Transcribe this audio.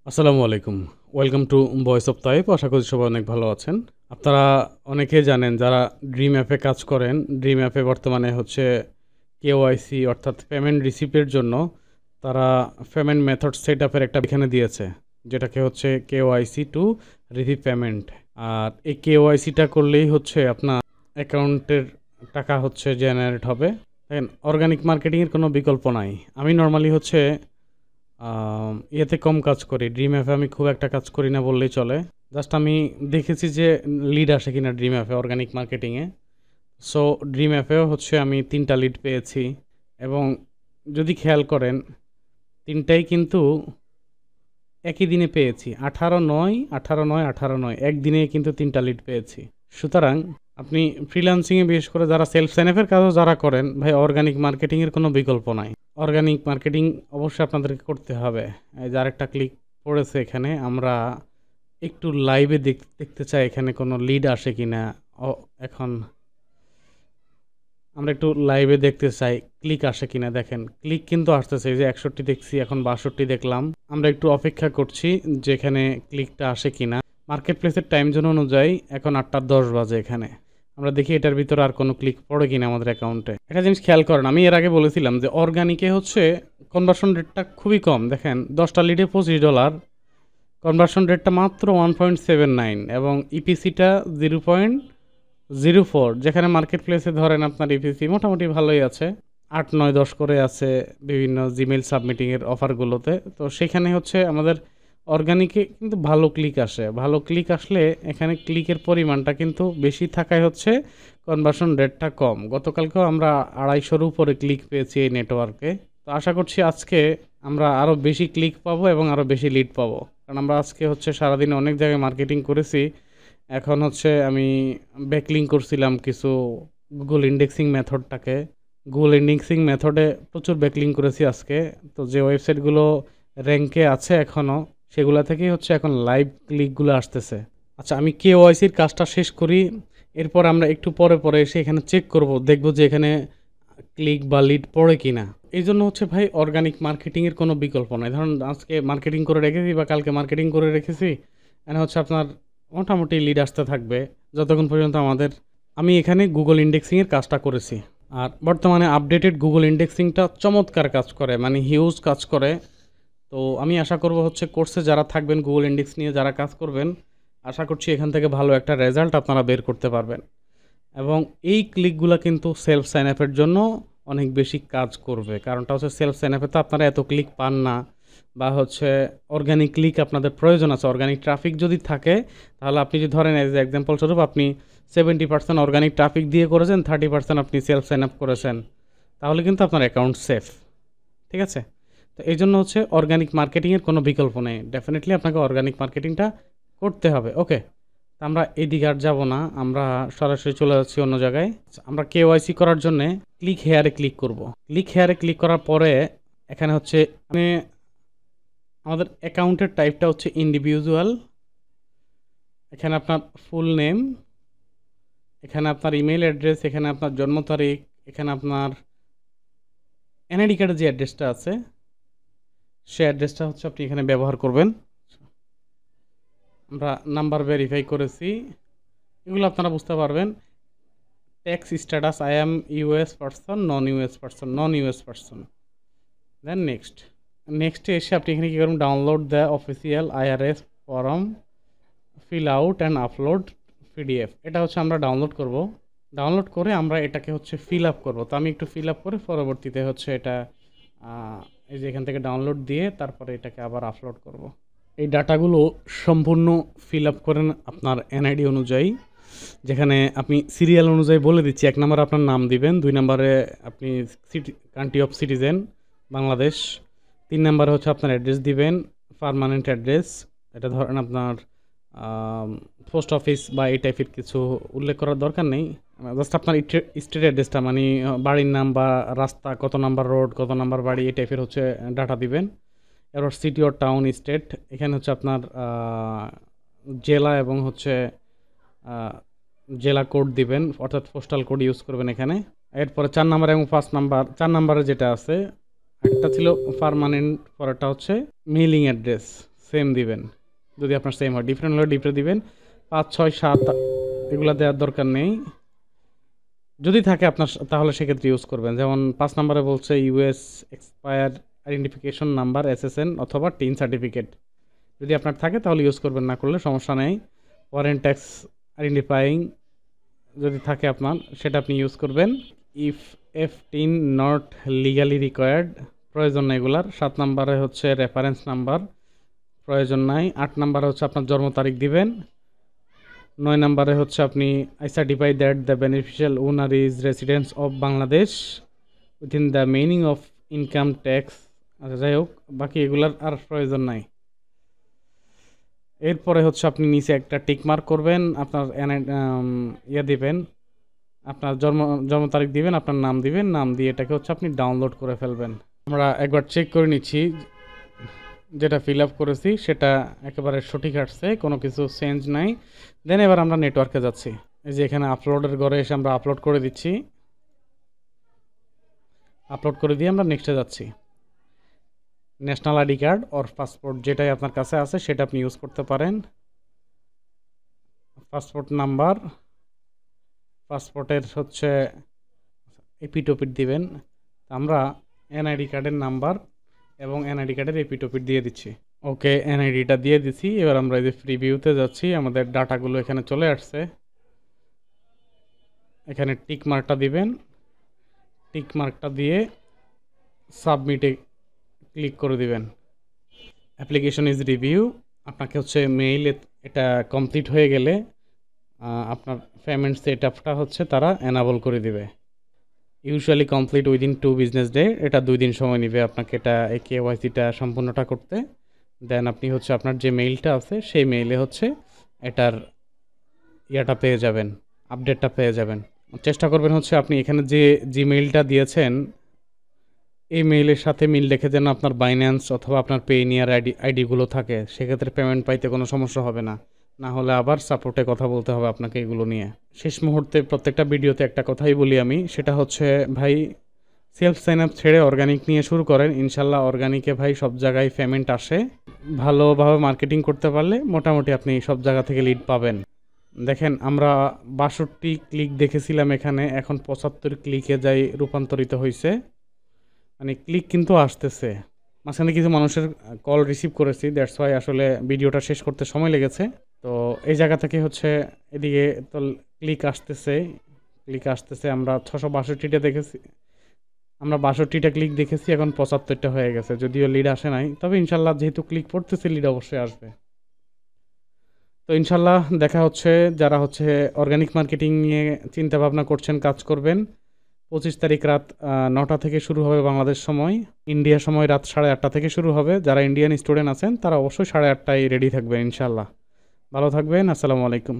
আসসালামু আলাইকুম। Welcome to voice of Taib. আশা করি সবাই অনেক ভালো আছেন। আপনারা অনেকেই জানেন যারা ড্রিম অ্যাপে কাজ করেন, ড্রিম অ্যাপে বর্তমানে হচ্ছে কেওয়াইসি অর্থাৎ পেমেন্ট রিসিপের জন্য তারা পেমেন্ট মেথড সেটআপের একটা এখানে দিয়েছে। যেটাকে হচ্ছে কেওয়াইসি টু রিসিভ পেমেন্ট। আর এই কেওয়াইসিটা করলেই হচ্ছে আপনার অ্যাকাউন্টের টাকা হচ্ছে জেনারেট হবে। দেখেন অর্গানিক মার্কেটিংয়ের কোনো বিকল্প নাই। আমি নরমালি হচ্ছে ইয়েতে কম কাজ করি। ড্রিম অ্যাপে আমি খুব একটা কাজ করি না বললেই চলে। জাস্ট আমি দেখেছি যে লিড আসে কিনা ড্রিম অ্যাপে অর্গানিক মার্কেটিংয়ে। সো ড্রিম অ্যাপেও হচ্ছে আমি ৩টা লিড পেয়েছি এবং যদি খেয়াল করেন ৩টাই কিন্তু একই দিনে পেয়েছি। ১৮/৯, ১৮/৯, ১৮/৯ একদিনে কিন্তু ৩টা লিড পেয়েছি। সুতরাং আপনি ফ্রিল্যান্সিংয়ে বিশেষ করে যারা সেলফ সাইন আপের কাজও যারা করেন, ভাই অর্গানিক মার্কেটিংয়ের কোনো বিকল্প নাই। অর্গানিক মার্কেটিং অবশ্যই আপনাদেরকে করতে হবে। এই যে আরেকটা ক্লিক পড়েছে এখানে, আমরা একটু লাইভে দেখতে চাই এখানে কোনো লিড আসে কিনা। এখন আমরা একটু লাইভে দেখতে চাই ক্লিক আসে কিনা। দেখেন ক্লিক কিন্তু আসতেছে, এই যে ৬১ দেখছি, এখন ৬২ দেখলাম। আমরা একটু অপেক্ষা করছি যে এখানে ক্লিকটা আসে কিনা। মার্কেট প্লেসের টাইম জোন অনুযায়ী এখন ৮টা ১০ বাজে। এখানে আমরা দেখি এটার ভিতরে আর কোনো ক্লিক পড়ে কিনা আমাদের অ্যাকাউন্টে। একটা জিনিস খেয়াল করেন, আমি এর আগে বলেছিলাম যে অর্গানিকে হচ্ছে কনভার্সন রেটটা খুবই কম। দেখেন 10টা লিডে $25, কনভার্সন রেটটা মাত্র 1.79 এবং ইপিসিটা 0.04। যেখানে মার্কেট প্লেসে ধরেন আপনার ইপিসি মোটামুটি ভালোই আছে, ৮, ৯, ১০ করে আছে বিভিন্ন জিমেইল সাবমিটিংয়ের অফারগুলোতে। তো সেখানে হচ্ছে আমাদের অর্গানিকে কিন্তু ভালো ক্লিক আসে। ভালো ক্লিক আসলে এখানে ক্লিকের পরিমাণটা কিন্তু বেশি থাকায় হচ্ছে কনভার্সন রেটটা কম। গতকালকেও আমরা ২৫০-র উপরে ক্লিক পেয়েছি এই নেটওয়ার্কে। তো আশা করছি আজকে আমরা আরও বেশি ক্লিক পাবো এবং আরও বেশি লিড পাবো, কারণ আমরা আজকে হচ্ছে সারাদিনে অনেক জায়গায় মার্কেটিং করেছি। এখন হচ্ছে আমি ব্যাকলিং করছিলাম কিছু গুগল ইন্ডেক্সিং মেথডটাকে। গুগল ইন্ডেক্সিং মেথডে প্রচুর ব্যাকলিং করেছি আজকে। তো যে ওয়েবসাইটগুলো র্যাঙ্কে আছে এখনও, সেগুলো থেকেই হচ্ছে এখন লাইভ ক্লিকগুলো আসতেছে। আচ্ছা, আমি কেওয়াইসির কাজটা শেষ করি, এরপর আমরা একটু পরে পরে এসে এখানে চেক করব, দেখব যে এখানে ক্লিক বা লিড পড়ে কিনা। এই জন্য হচ্ছে ভাই অর্গানিক মার্কেটিংয়ের কোনো বিকল্প নাই। ধরুন আজকে মার্কেটিং করে রেখেছি বা কালকে মার্কেটিং করে রেখেছি, এখানে হচ্ছে আপনার মোটামুটি লিড আসতে থাকবে যতক্ষণ পর্যন্ত আমি এখানে গুগল ইন্ডেক্সিংয়ের কাজটা করেছি। আর বর্তমানে আপডেটেড গুগল ইন্ডেক্সিংটা চমৎকার কাজ করে, মানে হিউজ কাজ করে। তো আমি আশা করব হচ্ছে কোর্সে যারা থাকবেন, গুগল ইন্ডেক্স নিয়ে যারা কাজ করবেন, আশা করছি এখান থেকে ভালো একটা রেজাল্ট আপনারা বের করতে পারবেন। এবং এই ক্লিকগুলো কিন্তু সেলফ সাইন আপের জন্য অনেক বেশি কাজ করবে। কারণটা হচ্ছে সেলফ সাইন আপে তো আপনারা এত ক্লিক পান না, বা হচ্ছে অর্গানিক ক্লিক আপনাদের প্রয়োজন আছে। অর্গানিক ট্রাফিক যদি থাকে, তাহলে আপনি যদি ধরেন এজ এক্সাম্পল স্বরূপ আপনি 70% অর্গানিক ট্রাফিক দিয়ে করেছেন, 30% আপনি সেলফ সাইন আপ করেছেন, তাহলে কিন্তু আপনার অ্যাকাউন্ট সেফ। ঠিক আছে? তো এই জন্য হচ্ছে অর্গানিক মার্কেটিংয়ের কোনো বিকল্প নেই। ডেফিনেটলি আপনাকে অর্গানিক মার্কেটিংটা করতে হবে। ওকে, আমরা এদিকে আর যাবো না, আমরা সরাসরি চলে যাচ্ছি অন্য জায়গায়। আমরা কেওয়াইসি করার জন্যে ক্লিক হেয়ারে ক্লিক করব। ক্লিক হেয়ারে ক্লিক করার পরে এখানে হচ্ছে আমাদের অ্যাকাউন্টের টাইপটা হচ্ছে ইন্ডিভিজুয়াল। এখানে আপনার ফুল নেম, এখানে আপনার ইমেল অ্যাড্রেস, এখানে আপনার জন্ম তারিখ, এখানে আপনার এনআইডি কার্ডের যে অ্যাড্রেসটা আছে সে অ্যাড্রেসটা হচ্ছে আপনি এখানে ব্যবহার করবেন। আমরা নাম্বার ভেরিফাই করেছি, এগুলো আপনারা বুঝতে পারবেন। Tax status I am US person, non US person, non US person. Then নেক্সটে এসে আপনি এখানে কী করবেন, download the official IRS form, fill out and upload PDF. এটা হচ্ছে আমরা ডাউনলোড করব। ডাউনলোড করে আমরা এটাকে হচ্ছে ফিল আপ করবো। তো আমি একটু ফিল আপ করে পরবর্তীতে হচ্ছে এটা এই যে এখান থেকে ডাউনলোড দিয়ে তারপরে এটাকে আবার আপলোড করব। এই ডাটাগুলো সম্পূর্ণ ফিল আপ করেন আপনার এনআইডি অনুযায়ী, যেখানে আপনি সিরিয়াল অনুযায়ী বলে দিচ্ছি। 1 নম্বরে আপনার নাম দিবেন, 2 নম্বরে আপনি কান্ট্রি অফ সিটিজেন বাংলাদেশ, 3 নম্বরে হচ্ছে আপনার অ্যাড্রেস দিবেন, পার্মানেন্ট অ্যাড্রেস। এটা ধরেন আপনার পোস্ট অফিস বা এই টাইপের কিছু উল্লেখ করার দরকার নেই। জাস্ট আপনার স্ট্রিট অ্যাড্রেসটা, মানে বাড়ির নাম বা রাস্তা, কত নাম্বার রোড, কত নাম্বার বাড়ি, এই টাইপের হচ্ছে ডাটা দিবেন। এরপর সিটি ও টাউন স্টেট, এখানে হচ্ছে আপনার জেলা এবং হচ্ছে জেলা কোড দিবেন, অর্থাৎ পোস্টাল কোড ইউজ করবেন এখানে। এরপরে 4 নাম্বার এবং 5 নাম্বার, 4 নাম্বারে যেটা আছে একটা ছিল পার্মানেন্ট, পরেরটা হচ্ছে মেইলিং অ্যাড্রেস, সেম দিবেন, যদি আপনার সেম হয়। ডিফারেন্ট হলে ডিফারেন্ট দিবেন। 5, 6, 7 এগুলা দেওয়ার দরকার নেই। যদি থাকে আপনার তাহলে সেক্ষেত্রে ইউজ করবেন। যেমন 5 নম্বরে বলছে US expire identification number SSN অথবা টিন সার্টিফিকেট। যদি আপনার থাকে তাহলে ইউজ করবেন, না করলে সমস্যা নেই। ফরেন ট্যাক্স আইডেন্টিফাইং যদি থাকে আপনার, সেটা আপনি ইউজ করবেন। If F tin not legally required, প্রয়োজন নেই এগুলার। 7 নম্বরে হচ্ছে রেফারেন্স নাম্বার, প্রয়োজন নাই। 8 নম্বরে হচ্ছে আপনার জন্ম তারিখ দিবেন। 9 নম্বরে হচ্ছে আপনি I certify that the beneficial owner is residence of Bangladesh within the meaning of income tax. আচ্ছা, যাই হোক, বাকি এগুলার আর প্রয়োজন নাই। এরপরে হচ্ছে আপনি নিচে একটা টিক মার্ক করবেন, আপনার দিবেন, আপনার জন্ম তারিখ দিবেন, আপনার নাম দিবেন, নাম দিয়ে এটাকে হচ্ছে আপনি ডাউনলোড করে ফেলবেন। আমরা একবার চেক করে নিচ্ছি, যেটা ফিল আপ করেছি সেটা একেবারে সঠিক আসছে, কোনো কিছু চেঞ্জ নাই। দেন এবার আমরা নেটওয়ার্কে যাচ্ছি। এই যে এখানে আপলোডের ঘরে এসে আমরা আপলোড করে দিচ্ছি। আপলোড করে দিয়ে আমরা নেক্সটে যাচ্ছি। National ID card or passport যেটাই আপনার কাছে আছে সেটা আপনি ইউজ করতে পারেন। পাসপোর্ট নাম্বার, পাসপোর্টের হচ্ছে এপিটোপিট দিবেন। আমরা এনআইডি কার্ডের নাম্বার এবং এনআইডি কার্ডের এপিটোপিট দিয়ে দিচ্ছি। ওকে, এনআইডিটা দিয়ে দিচ্ছি। এবার আমরা এই যে প্রিভিউতে যাচ্ছি, আমাদের ডাটাগুলো এখানে চলে আসছে। এখানে টিক মার্কটা দিবেন, টিক মার্কটা দিয়ে সাবমিটে ক্লিক করে দিবেন। অ্যাপ্লিকেশন ইজ রিভিউ, আপনাকে হচ্ছে মেইলে এটা কমপ্লিট হয়ে গেলে আপনার পেমেন্ট সেট আপটা হচ্ছে তারা এনাবল করে দিবে। Usually complete within 2 business day, এটা 2 দিন সময় নেবে আপনাকে এটা এই কেওয়াইসিটা সম্পূর্ণটা করতে। দেন আপনি হচ্ছে আপনার যে মেইলটা আছে সেই মেইলে হচ্ছে এটার ইয়াটা পেয়ে যাবেন, আপডেটটা পেয়ে যাবেন। চেষ্টা করবেন হচ্ছে আপনি এখানে যে জিমেইলটা দিয়েছেন এই মেইলের সাথে মিল রেখে যেন আপনার বাইন্যান্স অথবা আপনার পেনিয়ার আইডিগুলো থাকে, সেক্ষেত্রে পেমেন্ট পাইতে কোনো সমস্যা হবে না। না হলে আবার সাপোর্টে কথা বলতে হবে আপনাকে এগুলো নিয়ে। শেষ মুহূর্তে প্রত্যেকটা ভিডিওতে একটা কথাই বলি আমি, সেটা হচ্ছে ভাই সেলফ সাইন আপ ছেড়ে অর্গানিক নিয়ে শুরু করেন। ইনশাল্লাহ অর্গানিকে ভাই সব জায়গায় পেমেন্ট আসে। ভালোভাবে মার্কেটিং করতে পারলে মোটামুটি আপনি সব জায়গা থেকে লিড পাবেন। দেখেন আমরা 62 ক্লিক দেখেছিলাম এখানে, এখন 75 ক্লিকে যাই রূপান্তরিত হয়েছে। মানে ক্লিক কিন্তু আসতেছে। মাঝখানে কিছু মানুষের কল রিসিভ করেছি, দ্যাটস ওয়াই আসলে ভিডিওটা শেষ করতে সময় লেগেছে। তো এই জায়গা থেকে হচ্ছে এদিকে তো ক্লিক আসতেছে, ক্লিক আসতেছে। আমরা 662টা দেখেছি, আমরা 62টা ক্লিক দেখেছি, এখন 75টা হয়ে গেছে। যদিও লিড আসে নাই, তবে ইনশাল্লাহ যেহেতু ক্লিক পড়তেছে লিড অবশ্যই আসবে। তো ইনশাল্লাহ দেখা হচ্ছে, যারা হচ্ছে অর্গানিক মার্কেটিং নিয়ে চিন্তা ভাবনা করছেন, কাজ করবেন। 25 তারিখ রাত 9টা থেকে শুরু হবে বাংলাদেশ সময়, ইন্ডিয়া সময় রাত 8:30 থেকে শুরু হবে। যারা ইন্ডিয়ান স্টুডেন্ট আছেন তারা অবশ্যই 8:30টায় রেডি থাকবেন ইনশাল্লাহ। ভালো থাকবেন, আসসালামু আলাইকুম।